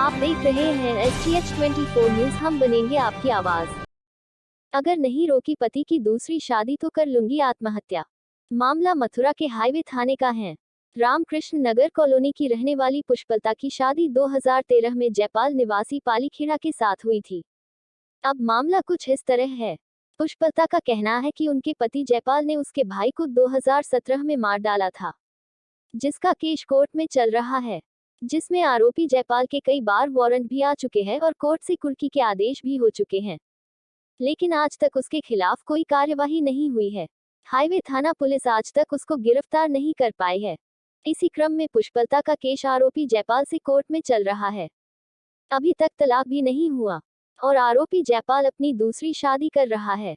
आप देख रहे हैं STH24 न्यूज। हम बनेंगे आपकी आवाज। अगर नहीं रोकी पति की दूसरी शादी तो कर लूंगी आत्महत्या। मामला मथुरा के हाईवे थाने का है। रामकृष्ण नगर कॉलोनी की रहने वाली पुष्पलता की शादी 2013 में जयपाल निवासी पालीखेड़ा के साथ हुई थी। अब मामला कुछ इस तरह है। पुष्पलता का कहना है कि उनके पति जयपाल ने उसके भाई को 2017 में मार डाला था, जिसका केस कोर्ट में चल रहा है, जिसमें आरोपी जयपाल के कई बार वारंट भी आ चुके हैं और कोर्ट से कुर्की के आदेश भी हो चुके हैं, लेकिन आज तक उसके खिलाफ कोई कार्यवाही नहीं हुई है। हाईवे थाना पुलिस आज तक उसको गिरफ्तार नहीं कर पाई है। इसी क्रम में पुष्पलता का केस आरोपी जयपाल से कोर्ट में चल रहा है। अभी तक तलाक भी नहीं हुआ और आरोपी जयपाल अपनी दूसरी शादी कर रहा है,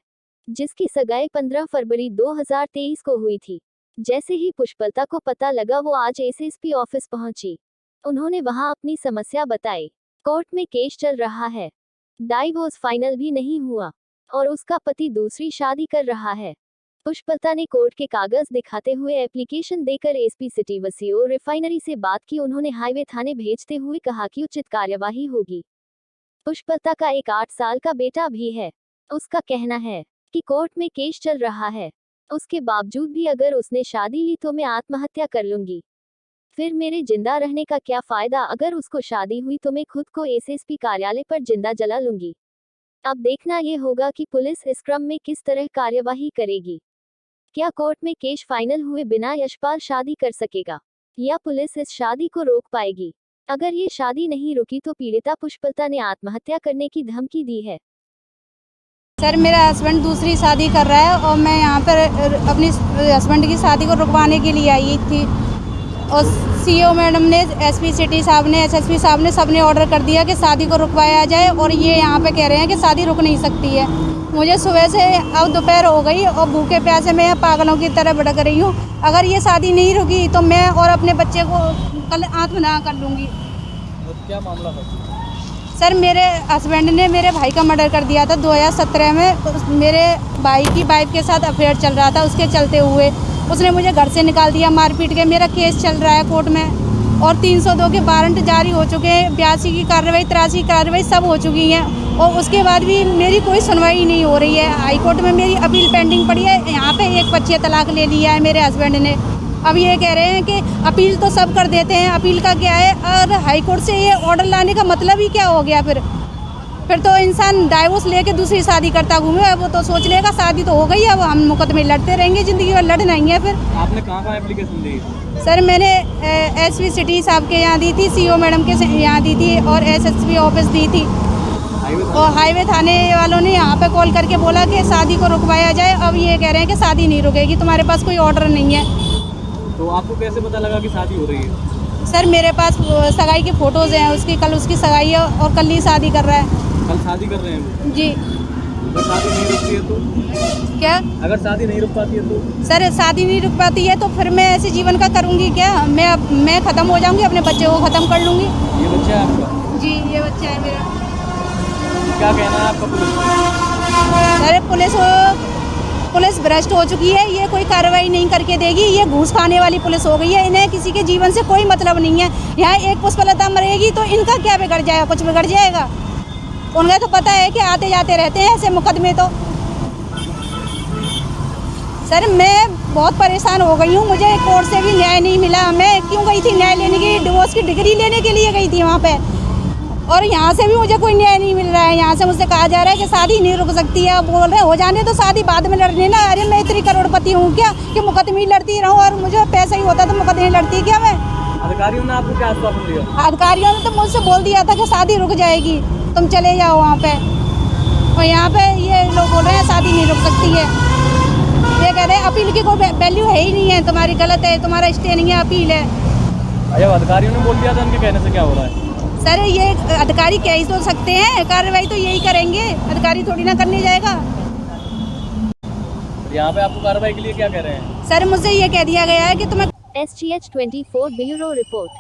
जिसकी सगाई 15 फरवरी 2023 को हुई थी। जैसे ही पुष्पलता को पता लगा वो आज एसएसपी ऑफिस पहुंची। उन्होंने वहां अपनी समस्या बताई। कोर्ट में केस चल रहा है, डाइवोर्स फाइनल भी नहीं हुआ और उसका पति दूसरी शादी कर रहा है। पुष्पलता ने कोर्ट के कागज दिखाते हुए एप्लीकेशन देकर एसपी सिटी व सीओ रिफाइनरी से बात की। उन्होंने हाईवे थाने भेजते हुए कहा कि उचित कार्यवाही होगी। पुष्पलता का एक 8 साल का बेटा भी है। उसका कहना है कि कोर्ट में केस चल रहा है, उसके बावजूद भी अगर उसने शादी ली तो मैं आत्महत्या कर लूंगी। फिर मेरे जिंदा रहने का क्या फायदा। अगर उसको शादी हुई तो मैं खुद को एसएसपी कार्यालय पर जिंदा जला लूंगी। अब देखना ये होगा कि पुलिस इस क्रम में किस तरह कार्यवाही करेगी। क्या कोर्ट में केस फाइनल हुए बिना यशपाल शादी कर सकेगा या पुलिस इस शादी को रोक पाएगी। अगर ये शादी नहीं रुकी तो पीड़िता पुष्पलता ने आत्महत्या करने की धमकी दी है। सर, मेरा हस्बैंड दूसरी शादी कर रहा है और मैं यहाँ पर अपनी हस्बैंड की शादी को रुकवाने के लिए आई थी और सीओ मैडम ने, एसपी सिटी साहब ने, एसएसपी साहब ने, सबने ऑर्डर कर दिया कि शादी को रुकवाया जाए और ये यहाँ पे कह रहे हैं कि शादी रुक नहीं सकती है। मुझे सुबह से अब दोपहर हो गई और भूखे प्यासे मैं पागलों की तरह भटक रही हूँ। अगर ये शादी नहीं रुकी तो मैं और अपने बच्चे को कल आत्मदाह कर लूँगी। क्या मामला है? सर, मेरे हस्बैंड ने मेरे भाई का मर्डर कर दिया था 2017 में। मेरे भाई की वाइफ के साथ अफेयर चल रहा था, उसके चलते हुए उसने मुझे घर से निकाल दिया मार पीट के। मेरा केस चल रहा है कोर्ट में और 302 के वारंट जारी हो चुके हैं। 82 की कार्रवाई, 83 की कार्रवाई सब हो चुकी हैं और उसके बाद भी मेरी कोई सुनवाई नहीं हो रही है। हाई कोर्ट में मेरी अपील पेंडिंग पड़ी है। यहाँ पे एक बच्चे तलाक ले लिया है मेरे हस्बैंड ने। अब ये कह रहे हैं कि अपील तो सब कर देते हैं, अपील का क्या है। और हाई कोर्ट से ये ऑर्डर लाने का मतलब ही क्या हो गया। फिर तो इंसान डाइवोर्स लेके दूसरी शादी करता घूमे। वो तो सोच लेगा शादी तो हो गई, अब हम मुकदमे लड़ते रहेंगे, ज़िंदगी भर लड़ना ही है। फिर आपने कहाँ एप्लीकेशन दी? सर, मैंने एसपी सिटी साहब के यहाँ दी थी, सीओ मैडम के यहाँ दी थी और एसएसपी ऑफिस दी थी। और हाईवे थाने वालों ने यहाँ पे कॉल करके बोला कि शादी को रुकवाया जाए। अब ये कह रहे हैं कि शादी नहीं रुकेगी, तुम्हारे पास कोई ऑर्डर नहीं है। तो आपको कैसे पता लगा कि शादी हो रही है? सर, मेरे पास सगाई की फ़ोटोज़ हैं उसकी। कल उसकी सगाई है और कल ही शादी कर रहा है। कल शादी कर रहे हैं वो? जी। अगर शादी नहीं रुकती है तो क्या? अगर शादी नहीं रुक पाती है तो? सर, शादी नहीं रुक पाती है तो फिर मैं ऐसे जीवन का करूँगी क्या। मैं ख़त्म हो जाऊँगी, अपने बच्चे को ख़त्म कर लूँगी। ये बच्चा है आपका? जी, ये बच्चा है मेरा। क्या कहना है आपका पुलिस? सर, पुलिस भ्रष्ट हो चुकी है। ये कोई कार्रवाई नहीं करके देगी। ये घूस खाने वाली पुलिस हो गई है। इन्हें किसी के जीवन से कोई मतलब नहीं है। यहाँ एक पुष्पलता मरेगी तो इनका क्या बिगड़ जाएगा? कुछ बिगड़ जाएगा? उन्हें तो पता है कि आते जाते रहते हैं ऐसे मुकदमे। तो सर, मैं बहुत परेशान हो गई हूँ। मुझे कोर्ट से भी न्याय नहीं मिला। मैं क्यों गई थी न्याय लेने की? डिवोर्स की डिग्री लेने के लिए गई थी वहाँ पे और यहाँ से भी मुझे कोई न्याय नहीं मिल रहा है। यहाँ से मुझसे कहा जा रहा है कि शादी नहीं रुक सकती है। बोल रहे हो जाने तो शादी बाद में लड़ने ना। अरे, मैं इतनी करोड़पति हूँ क्या कि मुकदमे लड़ती रहूँ और मुझे पैसा ही होता तो मुकदमे लड़ती क्या मैं? अधिकारियों ने आपको क्या आश्वासन दिया? अधिकारियों ने तो मुझसे बोल दिया था कि शादी रुक जाएगी, तुम चले जाओ वहाँ पे। और यहाँ पे ये लोग बोल रहे हैं शादी नहीं रुक सकती है। ये कह रहे हैं अपील की कोई वैल्यू है ही नहीं है, तुम्हारी गलत है, तुम्हारा स्टे नहीं है, अपील है। जब अधिकारियों ने बोल दिया था, उनके कहने से क्या हो रहा है? सर, ये अधिकारी कह ही तो सकते हैं, कार्रवाई तो यही करेंगे, अधिकारी थोड़ी ना करने जाएगा। यहाँ पे आपको कार्रवाई के लिए क्या कह रहे हैं? सर, मुझसे ये कह दिया गया है कि तुम्हें STH24 ब्यूरो रिपोर्ट।